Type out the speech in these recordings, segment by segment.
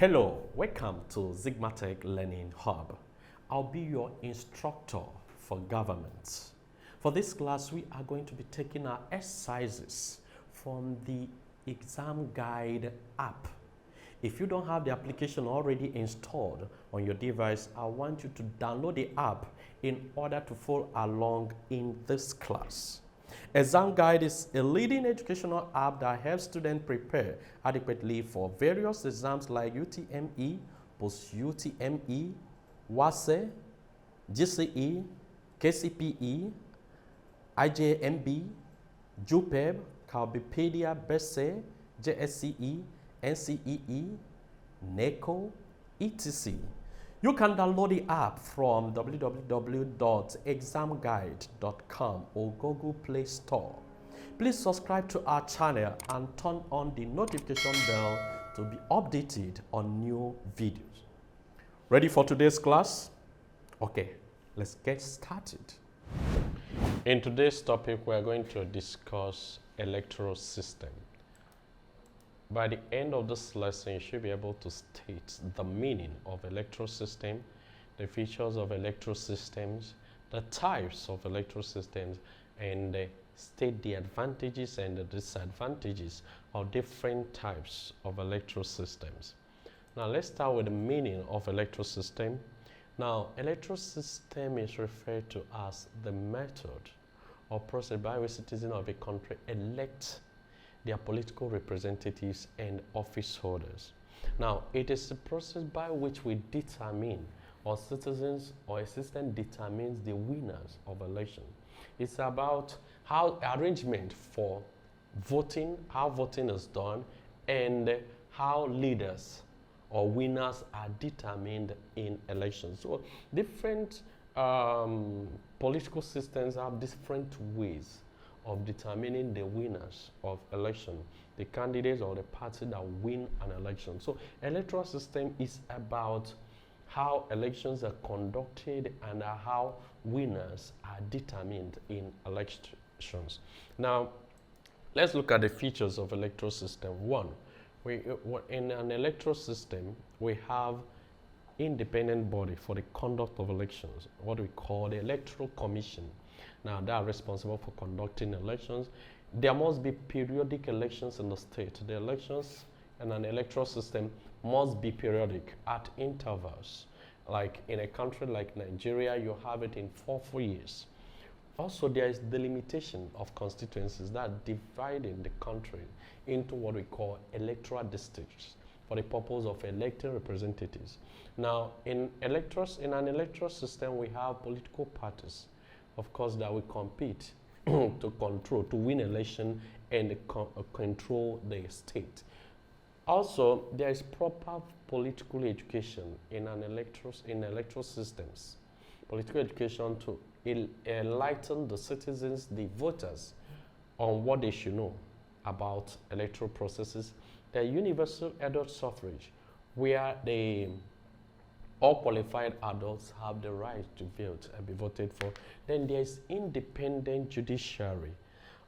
Hello, welcome to Zigmatech Learning Hub. I'll be your instructor for government. For this class, we are going to be taking our exercises from the Examguide app. If you don't have the application already installed on your device, I want you to download the app in order to follow along in this class. Examguide is a leading educational app that helps students prepare adequately for various exams like UTME, post-UTME, WAEC, GCE, KCPE, IJMB, JUPEB, Calbipedia, BECE, SSCE, NCEE, NECO, etc. You can download the app from www.examguide.com or Google Play Store. Please subscribe to our channel and turn on the notification bell to be updated on new videos. Ready for today's class? Okay, let's get started. In today's topic, we are going to discuss electoral system. By the end of this lesson, you should be able to state the meaning of electoral system, the features of electoral systems, the types of electoral systems, and state the advantages and the disadvantages of different types of electoral systems. Now, let's start with the meaning of electoral system. Now, electoral system is referred to as the method or process by which citizens of a country elect their political representatives and office holders. Now, it is the process by which we determine, or citizens or a system determines the winners of election. It's about how arrangement for voting, how voting is done, and how leaders or winners are determined in elections. So different political systems have different ways of determining the winners of election, the candidates or the party that win an election. So electoral system is about how elections are conducted and how winners are determined in elections. Now, let's look at the features of electoral system. One, in an electoral system, we have independent body for the conduct of elections, what we call the Electoral Commission. Now, they are responsible for conducting elections. There must be periodic elections in the state. The elections in an electoral system must be periodic at intervals. Like in a country like Nigeria, you have it in 4 years. Also, there is delimitation of constituencies that dividing the country into what we call electoral districts for the purpose of electing representatives. Now, in an electoral system, we have political parties, of course, that will compete to win election and control the state. Also, there is proper political education in electoral systems. Political education to enlighten the citizens, the voters, on what they should know about electoral processes. The universal adult suffrage, where all qualified adults have the right to vote and be voted for. Then there is independent judiciary.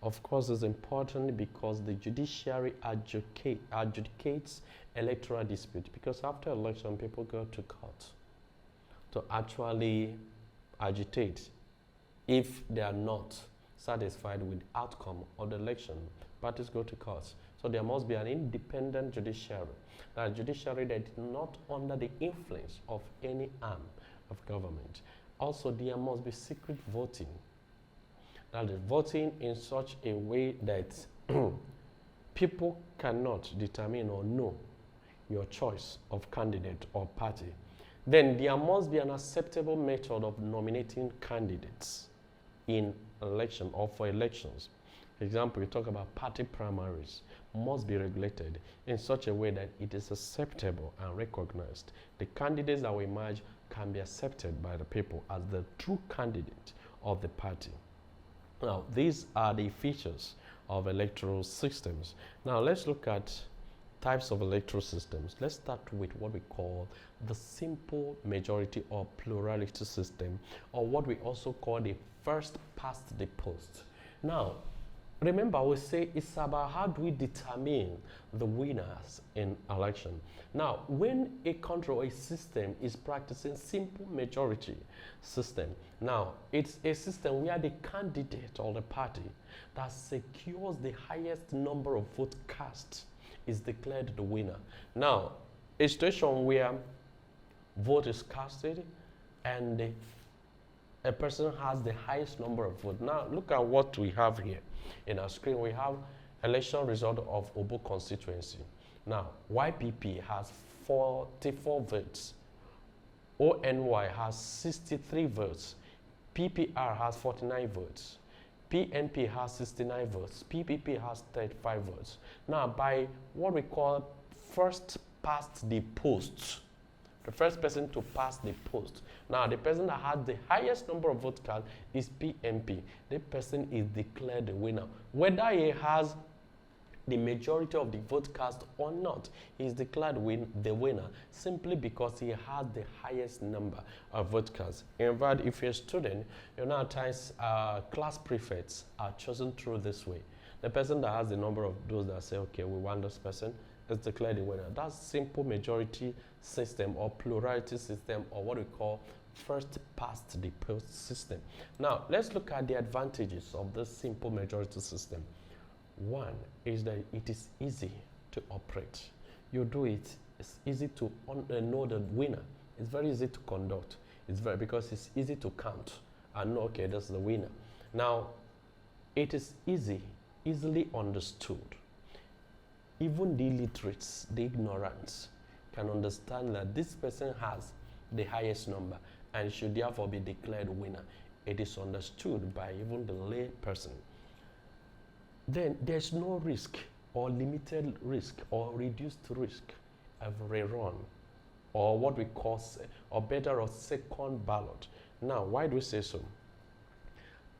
Of course, it's important because the judiciary adjudicates electoral disputes, because after election, people go to court to actually agitate. If they are not satisfied with the outcome of the election, parties go to court. So there must be an independent judiciary. A judiciary that is not under the influence of any arm of government. Also, there must be secret voting. That is voting in such a way that people cannot determine or know your choice of candidate or party. Then there must be an acceptable method of nominating candidates in election or for elections. For example, you talk about party primaries must be regulated in such a way that it is acceptable and recognized. The candidates that will emerge can be accepted by the people as the true candidate of the party. Now, these are the features of electoral systems. Now, let's look at types of electoral systems. Let's start with what we call the simple majority or plurality system, or what we also call the first past the post. Now, remember, we say it's about how do we determine the winners in election. Now, when a country or a system is practicing simple majority system, now it's a system where the candidate or the party that secures the highest number of votes cast is declared the winner. Now, a situation where vote is casted and a person has the highest number of votes. Now, look at what we have here in our screen. We have election result of Obo constituency. Now, YPP has 44 votes. ONY has 63 votes. PPR has 49 votes. PNP has 69 votes. PPP has 35 votes. Now, by what we call first past the post, the first person to pass the post. Now, the person that has the highest number of votes cast is PNP. The person is declared the winner. Whether he has the majority of the vote cast or not, he is declared the winner simply because he has the highest number of vote cast. In fact, if you're a student, you know at times class prefects are chosen through this way. The person that has the number of those that say, okay, we want this person, is declared the winner. That's simple majority system or plurality system, or what we call first past the post system. Now, let's look at the advantages of this simple majority system. One is that it is easy to operate. You do it, it's easy to know the winner. It's very easy to conduct. Because it's easy to count and know, okay, that's the winner. Now, it is easily understood. Even the illiterates, the ignorants, can understand that this person has the highest number and should therefore be declared winner. It is understood by even the lay person. Then there's no risk or limited risk or reduced risk of rerun, or what we call, or better, a second ballot. Now, why do we say so?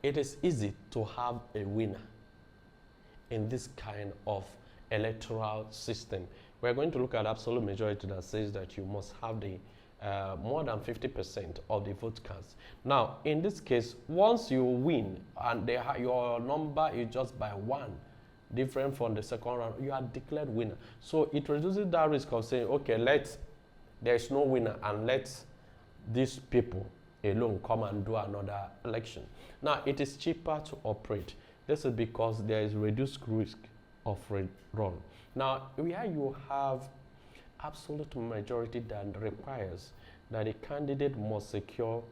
It is easy to have a winner in this kind of electoral system. We're going to look at absolute majority that says that you must have the more than 50% of the vote cast. Now, in this case, once you win and your number is just by one, different from the second round, you are declared winner. So it reduces that risk of saying, okay, there's no winner and let these people alone come and do another election. Now, it is cheaper to operate. This is because there is reduced risk of rerun. Now, where you have absolute majority that requires that a candidate must secure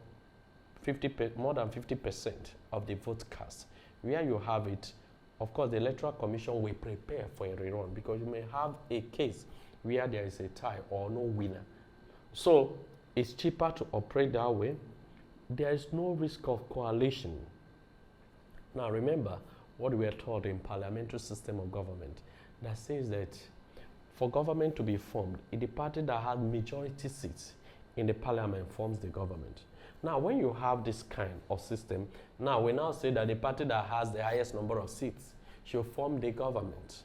more than 50% of the vote cast, where you have it, of course, the Electoral Commission will prepare for a rerun, because you may have a case where there is a tie or no winner. So it's cheaper to operate that way. There is no risk of coalition. Now remember what we are taught in parliamentary system of government that says that for government to be formed, the party that has majority seats in the parliament forms the government. Now, when you have this kind of system, now we now say that the party that has the highest number of seats should form the government.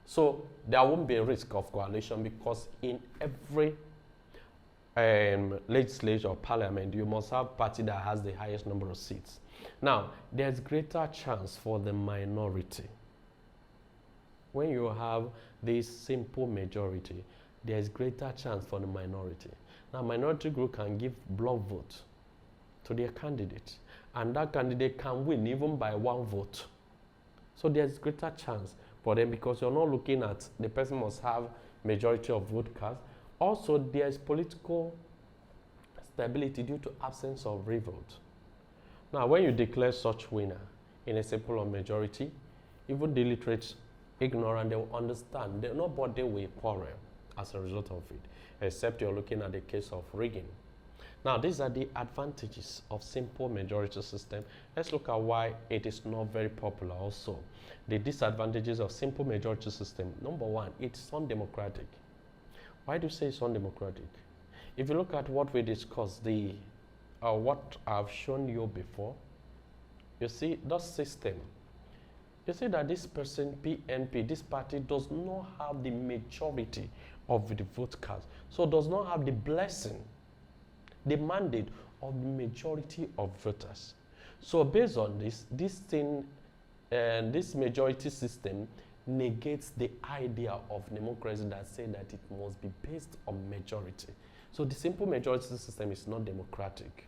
So there won't be a risk of coalition, because in every legislature or parliament, you must have a party that has the highest number of seats. Now, there's greater chance for the minority. When you have this simple majority, there's greater chance for the minority. Now, minority group can give block vote to their candidate, and that candidate can win even by one vote. So there's greater chance for them, because you're not looking at the person must have majority of vote cast. Also, there's political stability due to absence of revolt. Now, when you declare such winner in a simple majority, even the illiterates, ignorant, they will understand. Nobody will quarrel as a result of it, except you're looking at the case of rigging. Now, these are the advantages of simple majority system. Let's look at why it is not very popular also. The disadvantages of simple majority system. Number one, it's undemocratic. Why do you say it's undemocratic? If you look at what we discussed, what I've shown you before, you see that system. You see that this person, PNP, this party does not have the majority of the vote cast. So does not have the blessing, the mandate of the majority of voters. So based on this thing And this majority system negates the idea of democracy that say that it must be based on majority. So the simple majority system is not democratic.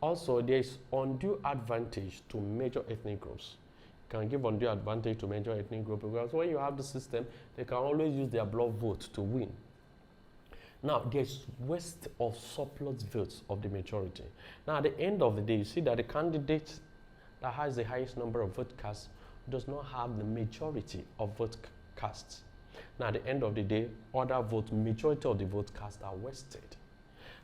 Also, there is undue advantage to major ethnic groups. Can give undue advantage to major ethnic groups because when you have the system, they can always use their block vote to win. Now, there's waste of surplus votes of the majority. Now, at the end of the day, you see that the candidate that has the highest number of vote casts does not have the majority of vote casts. Now, at the end of the day, other votes, majority of the vote cast are wasted.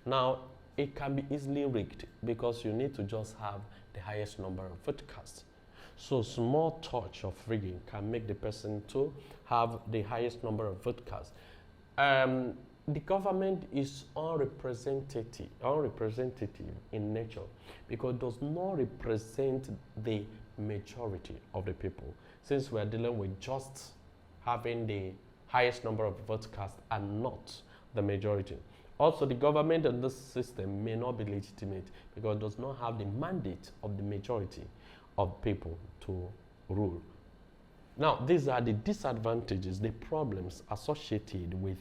Now, it can be easily rigged because you need to just have the highest number of vote casts. So, small touch of rigging can make the person to have the highest number of vote casts. The government is unrepresentative in nature because it does not represent the majority of the people. Since we are dealing with just having the highest number of votes cast and not the majority. Also, the government in this system may not be legitimate because it does not have the mandate of the majority of people to rule. Now, these are the disadvantages, the problems associated with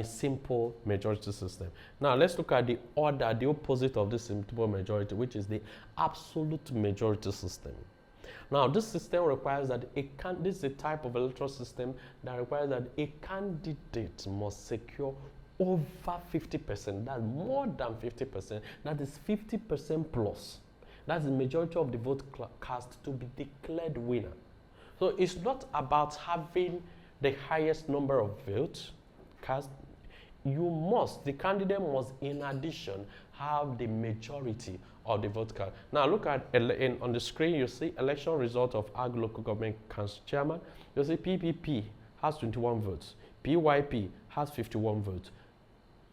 simple majority system. Now, let's look at the opposite of this simple majority, which is the absolute majority system. Now, this system requires that this is a type of electoral system that requires that a candidate must secure over 50%, that's more than 50%, that is 50% plus. That's the majority of the vote cast to be declared winner. So it's not about having the highest number of votes cast. The candidate must in addition have the majority of the vote cast. Now look at on the screen, you see election result of Ag local government council chairman. You see PPP has 21 votes, PYP has 51 votes,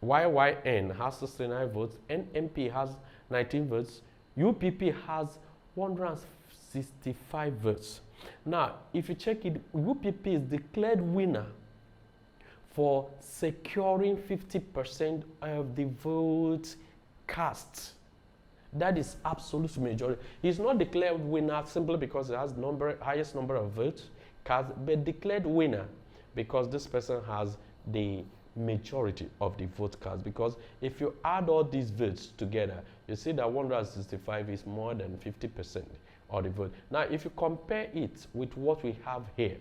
YYN has 69 votes, NMP has 19 votes, UPP has 165 votes. Now, if you check it, UPP is declared winner for securing 50% of the votes cast. That is absolute majority. He's not declared winner simply because it has highest number of votes cast, but declared winner because this person has the majority of the vote cast. Because if you add all these votes together, you see that 165 is more than 50% of the vote. Now, if you compare it with what we have here,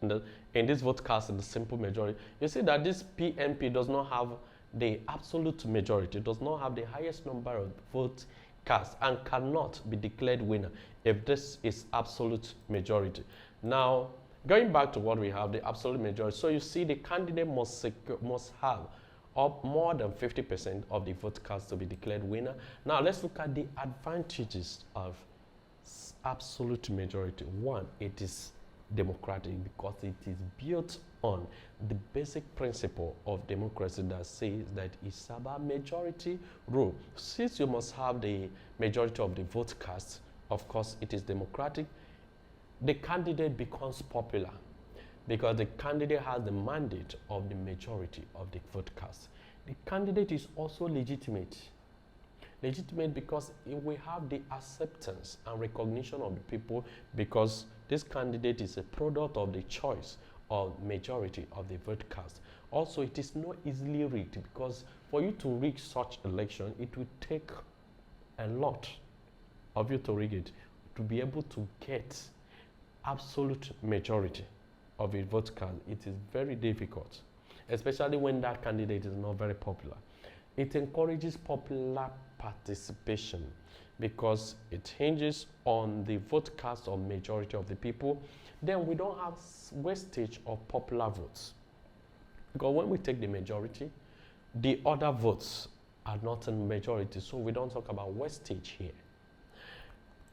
in this vote cast in the simple majority, you see that this PNP does not have the absolute majority, does not have the highest number of votes cast, and cannot be declared winner if this is absolute majority. Now, going back to what we have, the absolute majority, so you see the candidate must have more than 50% of the vote cast to be declared winner. Now, let's look at the advantages of absolute majority. One, it is democratic because it is built on the basic principle of democracy that says that it's about majority rule. Since you must have the majority of the vote cast, of course it is democratic. The candidate becomes popular because the candidate has the mandate of the majority of the vote cast. The candidate is also legitimate. Legitimate because we have the acceptance and recognition of the people because this candidate is a product of the choice of majority of the vote cast. Also, it is not easily rigged because for you to rig such election, it will take a lot of you to rig it to be able to get absolute majority of a vote cast. It is very difficult, especially when that candidate is not very popular. It encourages popular participation because it hinges on the vote cast of majority of the people. Then we don't have wastage of popular votes because when we take the majority, the other votes are not in majority, so we don't talk about wastage here.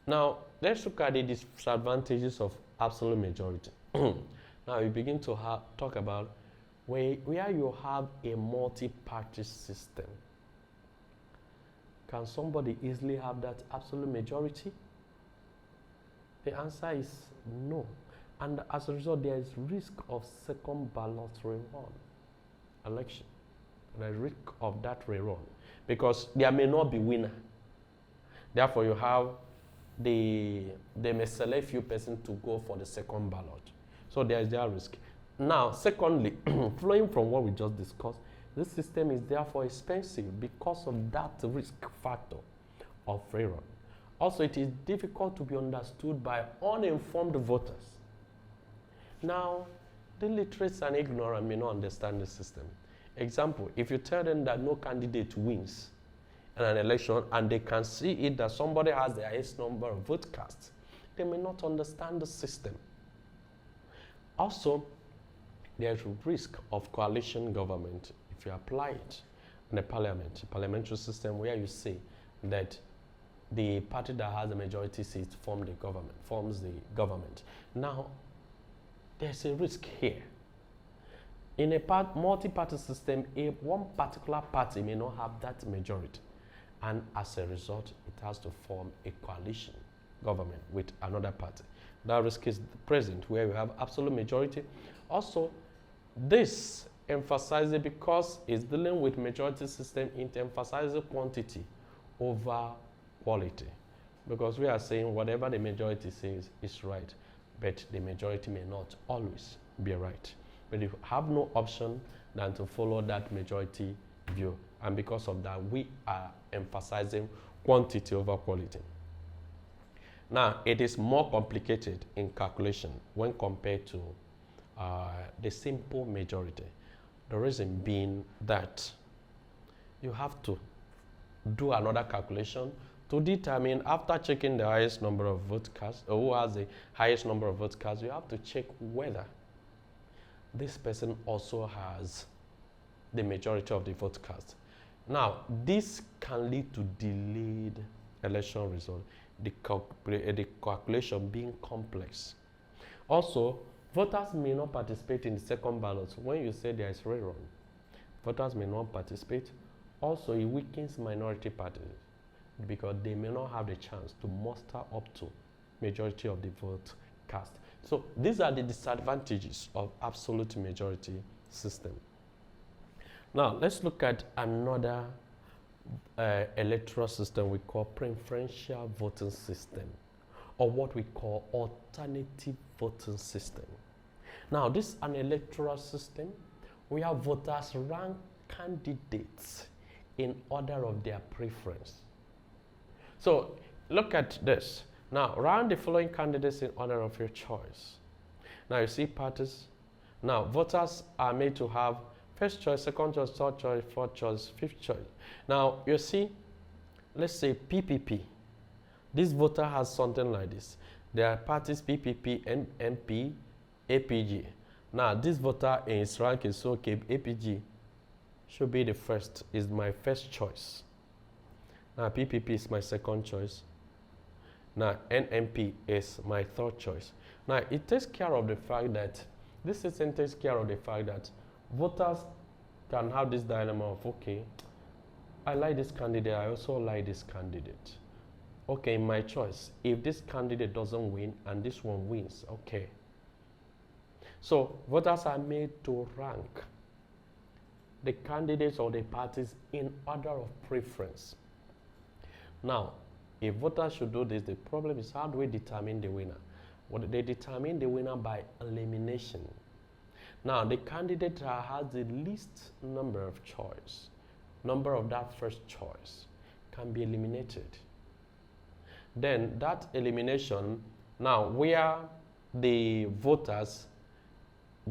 Now, let's look at the disadvantages of absolute majority. Now, we begin to talk about where you have a multi-party system. Can somebody easily have that absolute majority? The answer is no. And as a result, there is risk of second ballot rerun election. The risk of that rerun because there may not be winner. Therefore, you have they may select few persons to go for the second ballot. So there is that risk. Now, secondly, flowing from what we just discussed, this system is therefore expensive because of that risk factor of rerun. Also, it is difficult to be understood by uninformed voters. Now, the illiterates and ignorant may not understand the system. Example, if you tell them that no candidate wins in an election and they can see it that somebody has the highest number of vote cast, they may not understand the system. Also, there's a risk of coalition government if you apply it in a parliamentary system where you say that the party that has the majority seats forms the government. Now, there's a risk here. In a multi-party system, one particular party may not have that majority, and as a result, it has to form a coalition government with another party. That risk is present where we have absolute majority. Also, this emphasizes, because it's dealing with majority system, it emphasizes quantity over quality. Because we are saying whatever the majority says is right, but the majority may not always be right. But you have no option than to follow that majority view. And because of that, we are emphasizing quantity over quality. Now, it is more complicated in calculation when compared to the simple majority. The reason being that you have to do another calculation to determine, after checking the highest number of vote cast, or who has the highest number of vote cast, you have to check whether this person also has the majority of the vote cast. Now, this can lead to delayed election result, the calculation being complex. Also, voters may not participate in the second ballot. When you say there is rerun, voters may not participate. Also, it weakens minority parties because they may not have the chance to muster up to majority of the vote cast. So these are the disadvantages of absolute majority system. Now let's look at another electoral system we call preferential voting system, or what we call alternative voting system. Now this is an electoral system where voters rank candidates in order of their preference. So look at this. Now, rank the following candidates in order of your choice. Now, you see parties. Now, voters are made to have first choice, second choice, third choice, fourth choice, fifth choice. Now, you see, let's say PPP. This voter has something like this. There are parties PPP, NMP, APG. Now, this voter in his rank is okay. APG should be the first, is my first choice. Now, PPP is my second choice. Now, NMP is my third choice. Now, it takes care of the fact that, this system takes care of the fact that voters can have this dilemma of, okay, I like this candidate, I also like this candidate. Okay, my choice, if this candidate doesn't win and this one wins, okay. So, voters are made to rank the candidates or the parties in order of preference. Now, if voters should do this, the problem is, how do we determine the winner? Well, they determine the winner by elimination. Now, the candidate that has the least number of choice, number of that first choice, can be eliminated. Then that elimination, now where the voters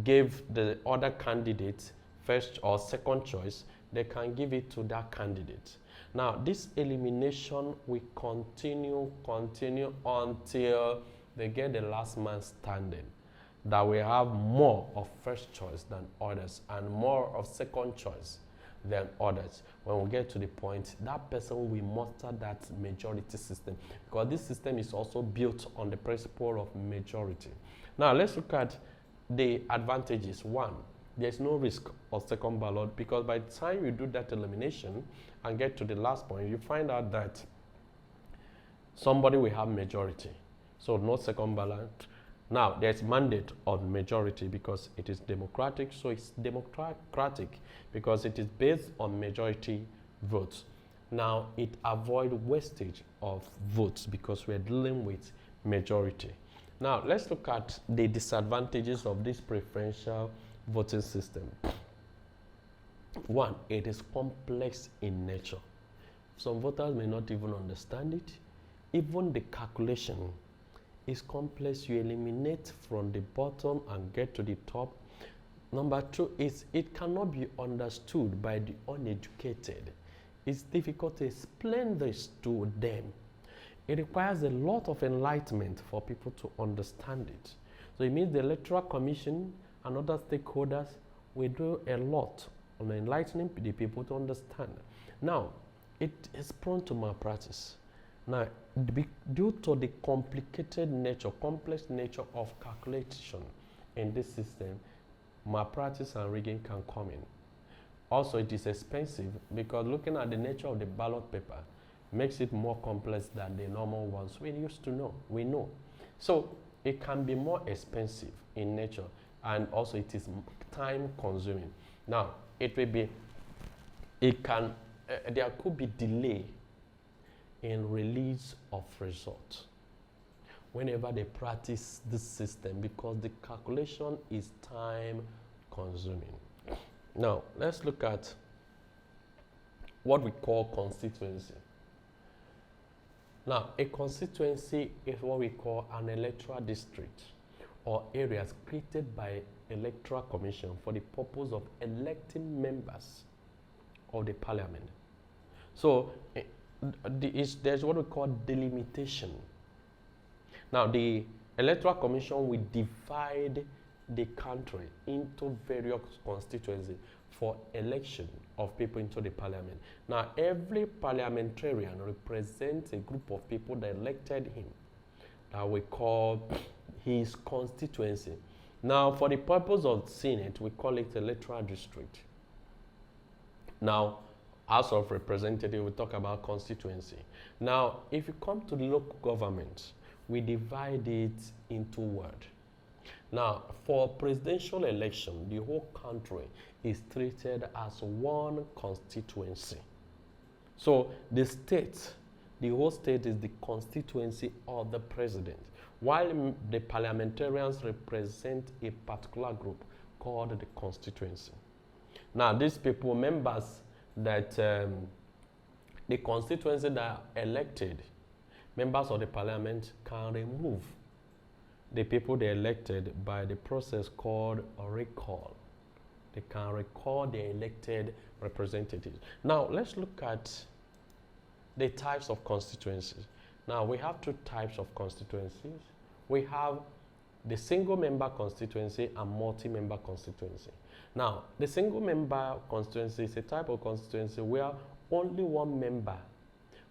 gave the other candidate first or second choice, they can give it to that candidate. Now, this elimination will continue until they get the last man standing, that we have more of first choice than others and more of second choice than others. When we get to the point, that person will muster that majority system, because this system is also built on the principle of majority. Now, let's look at the advantages. One, there's no risk of second ballot, because by the time you do that elimination and get to the last point, you find out that somebody will have majority. So no second ballot. Now, there's mandate of majority because it is democratic. So it's democratic because it is based on majority votes. Now, it avoids wastage of votes because we're dealing with majority. Now, let's look at the disadvantages of this preferential voting system. One, it is complex in nature. Some voters may not even understand it. Even the calculation is complex. You eliminate from the bottom and get to the top. Number two is it cannot be understood by the uneducated. It's difficult to explain this to them. It requires a lot of enlightenment for people to understand it. So it means the Electoral Commission and other stakeholders will do a lot on enlightening the people to understand. Now, it is prone to malpractice. Now, due to the complicated nature, complex nature of calculation in this system, malpractice and rigging can come in. Also, it is expensive because looking at the nature of the ballot paper makes it more complex than the normal ones we used to know. We know. So, it can be more expensive in nature, and also it is time consuming. Now, there could be delay in release of results whenever they practice this system because the calculation is time consuming. Now, let's look at what we call constituency. Now, a constituency is what we call an electoral district or areas created by Electoral Commission for the purpose of electing members of the parliament. So, there's what we call delimitation. Now, the Electoral Commission will divide the country into various constituencies for election of people into the parliament. Now, every parliamentarian represents a group of people that elected him that we call his constituency. Now, for the purpose of Senate, we call it electoral district. Now, House of Representatives, we talk about constituency. Now, if you come to the local government, we divide it into wards. Now, for presidential election, the whole country is treated as one constituency. So, the whole state is the constituency of the president, while the parliamentarians represent a particular group called the constituency. Now, these people, members that the constituency that are elected, members of the parliament can remove the people they elected by the process called a recall. They can recall the elected representatives. Now, let's look at the types of constituencies. Now, we have two types of constituencies. We have the single-member constituency and multi-member constituency. Now, the single-member constituency is a type of constituency where only one member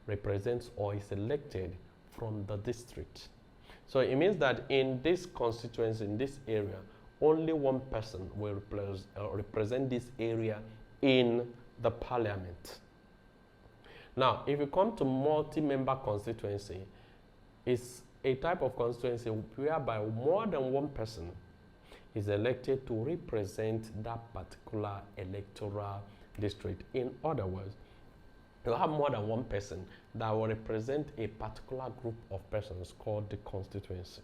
represents or is elected from the district. So it means that in this constituency, in this area, only one person will represent this area in the parliament. Now, if you come to multi-member constituency, it's a type of constituency whereby more than one person is elected to represent that particular electoral district. In other words, you have more than one person that will represent a particular group of persons called the constituency.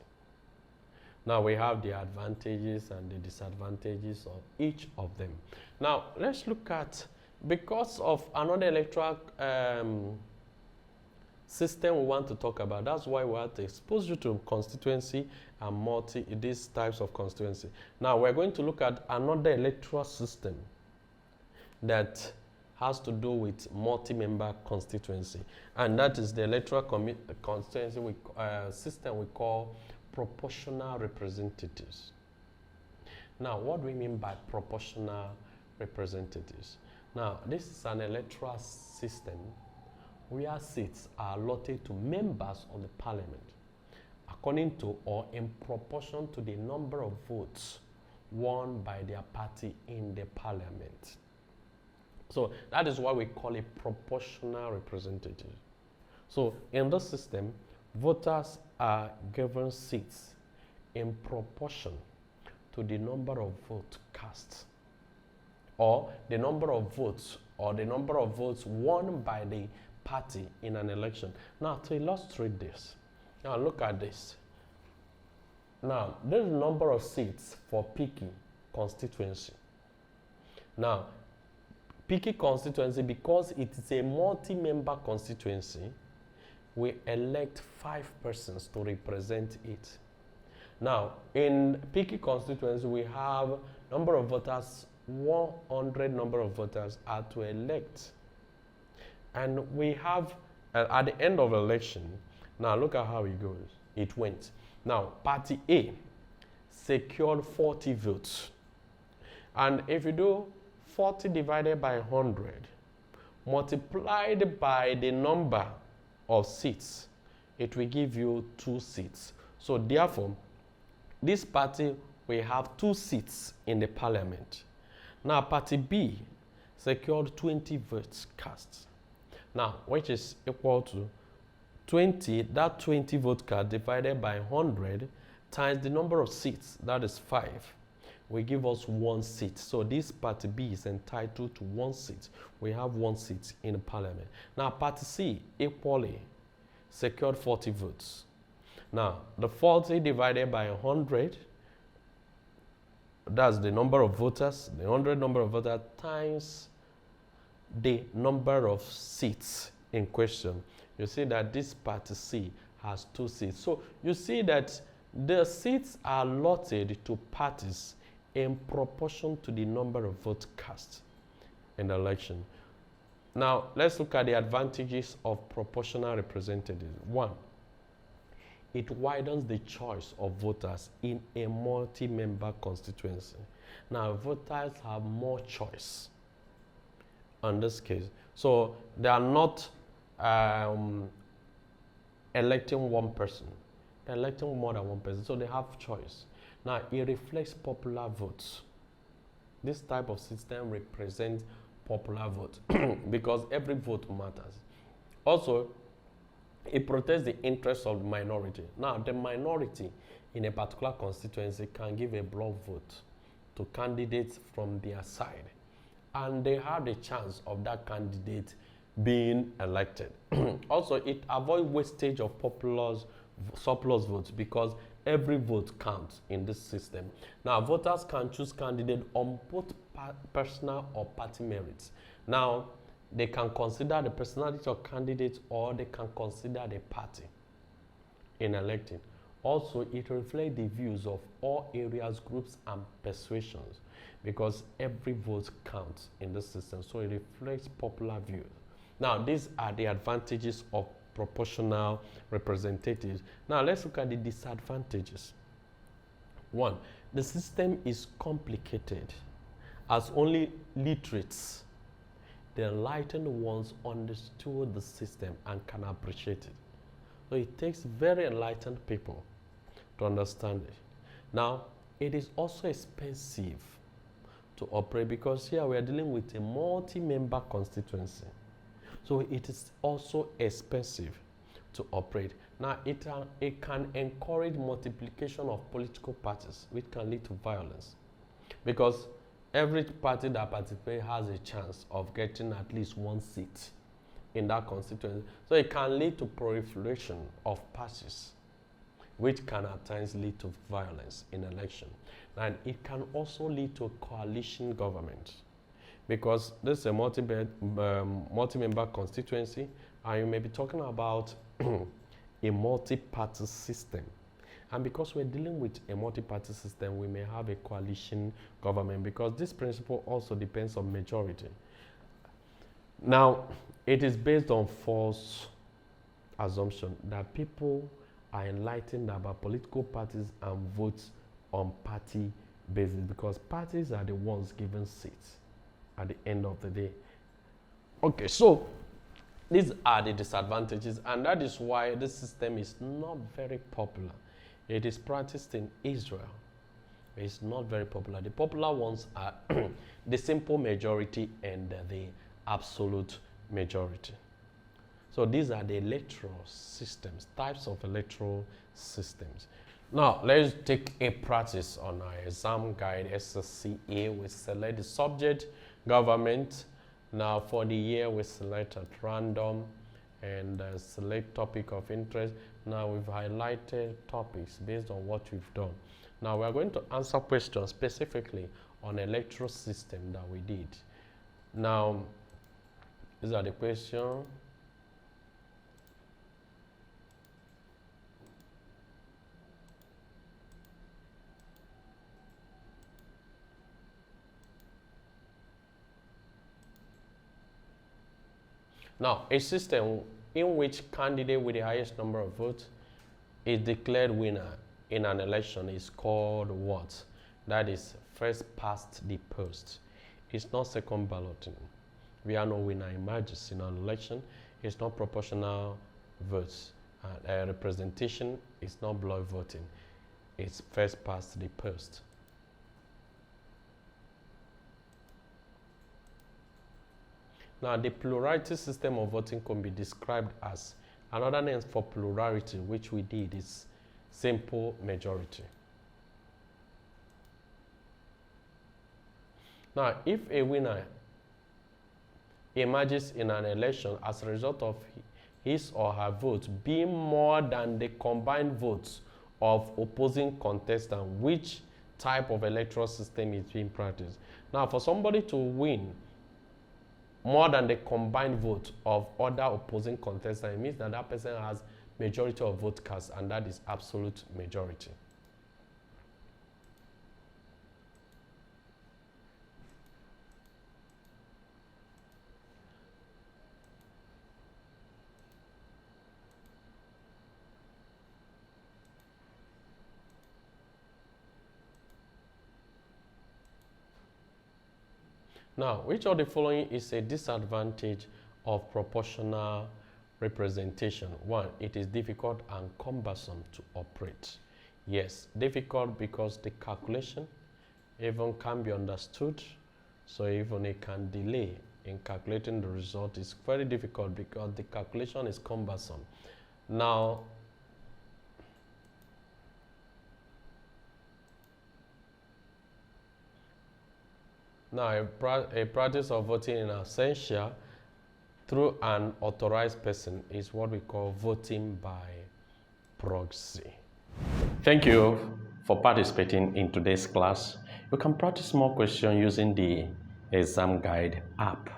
Now, we have the advantages and the disadvantages of each of them. Now, let's look at, because of another electoral system we want to talk about, that's why we have to expose you to constituency and these types of constituency. Now, we're going to look at another electoral system that has to do with multi-member constituency, and that is the electoral constituency system we call proportional representatives. Now, what do we mean by proportional representatives? Now, this is an electoral system where seats are allotted to members of the parliament according to or in proportion to the number of votes won by their party in the parliament. So that is why we call it proportional representative. So in this system, voters are given seats in proportion to the number of votes cast or the number of votes or the number of votes won by the party in an election. Now, to illustrate this, now look at this. Now, there's a number of seats for Piki constituency. Now, Piki constituency, because it is a multi-member constituency, we elect 5 persons to represent it. Now, in Piki constituency, we have number of voters, 100 number of voters are to elect. And we have, at the end of election, now look at how it goes. It went. Now, Party A secured 40 votes. And if you do 40 divided by 100, multiplied by the number of seats, it will give you 2 seats. So therefore, this party will have 2 seats in the parliament. Now, Party B secured 20 votes cast. Now, which is equal to 20, that 20 vote cast divided by 100 times the number of seats, that is 5, will give us 1 seat. So this Party B is entitled to 1 seat. We have 1 seat in the parliament. Now, Party C equally secured 40 votes. Now, the 40 divided by 100, that's the number of voters, the 100 number of voters times the number of seats in question. You see that this Party C has 2 seats. So you see that the seats are allotted to parties in proportion to the number of votes cast in the election. Now, let's look at the advantages of proportional representatives. 1, it widens the choice of voters in a multi-member constituency. Now, voters have more choice in this case. So they are not electing one person. They're electing more than one person. So they have choice. Now, it reflects popular votes. This type of system represents popular vote because every vote matters. Also, it protects the interests of the minority. Now, the minority in a particular constituency can give a block vote to candidates from their side, and they have the chance of that candidate being elected. Also, it avoids wastage of surplus votes because every vote counts in this system. Now, voters can choose candidates on both personal or party merits. Now, they can consider the personality of candidates or they can consider the party in electing. Also, it reflects the views of all areas, groups, and persuasions because every vote counts in this system. So it reflects popular views. Now, these are the advantages of proportional representatives. Now, let's look at the disadvantages. 1, the system is complicated as only literates, the enlightened ones, understood the system and can appreciate it. So it takes very enlightened people to understand it. Now, it is also expensive to operate because here we are dealing with a multi-member constituency. So it is also expensive to operate. Now, it can encourage multiplication of political parties, which can lead to violence. Because every party that participates has a chance of getting at least 1 seat in that constituency. So it can lead to proliferation of parties, which can at times lead to violence in election. And it can also lead to coalition government. Because this is a multi-member constituency, and you may be talking about a multi-party system. And because we're dealing with a multi-party system, we may have a coalition government because this principle also depends on majority. Now, it is based on false assumption that people are enlightened about political parties and vote on party basis because parties are the ones given seats at the end of the day. Okay, so these are the disadvantages, and that is why this system is not very popular. It is practiced in Israel. It's not very popular. The popular ones are the simple majority and the absolute majority. So these are the electoral systems, types of electoral systems. Now, let's take a practice on our exam guide, SSCE. We select the subject, government, Now for the year, we select at random and select topic of interest. Now we've highlighted topics based on what we've done. Now we are going to answer questions specifically on electoral system that we did. Now, these are the questions. Now, a system in which candidate with the highest number of votes is declared winner in an election is called what? That is first past the post. It's not second balloting. We are no winner emerges in an election. It's not proportional votes. Representation is not block voting. It's first past the post. Now, the plurality system of voting can be described as, another name for plurality, which we did, is simple majority. Now, if a winner emerges in an election as a result of his or her vote being more than the combined votes of opposing contestants, which type of electoral system is being practiced? Now, for somebody to win more than the combined vote of other opposing contestants, it means that that person has majority of vote cast, and that is absolute majority. Now, which of the following is a disadvantage of proportional representation? 1, it is difficult and cumbersome to operate. Yes, difficult because the calculation even can be understood, so even it can delay in calculating the result. Is very difficult because the calculation is cumbersome. Now, a practice of voting in absentia through an authorized person is what we call voting by proxy. Thank you for participating in today's class. You can practice more questions using the Examguide app.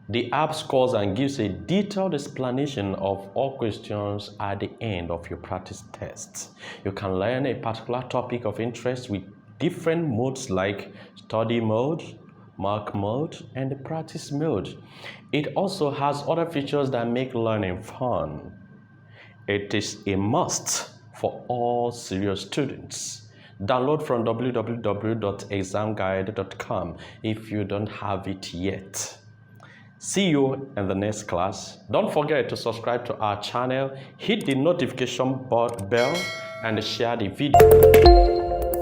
The app scores and gives a detailed explanation of all questions at the end of your practice tests. You can learn a particular topic of interest with different modes like study mode, mark mode, and the practice mode. It also has other features that make learning fun. It is a must for all serious students. Download from www.examguide.com if you don't have it yet. See you in the next class. Don't forget to subscribe to our channel, hit the notification bell, and share the video.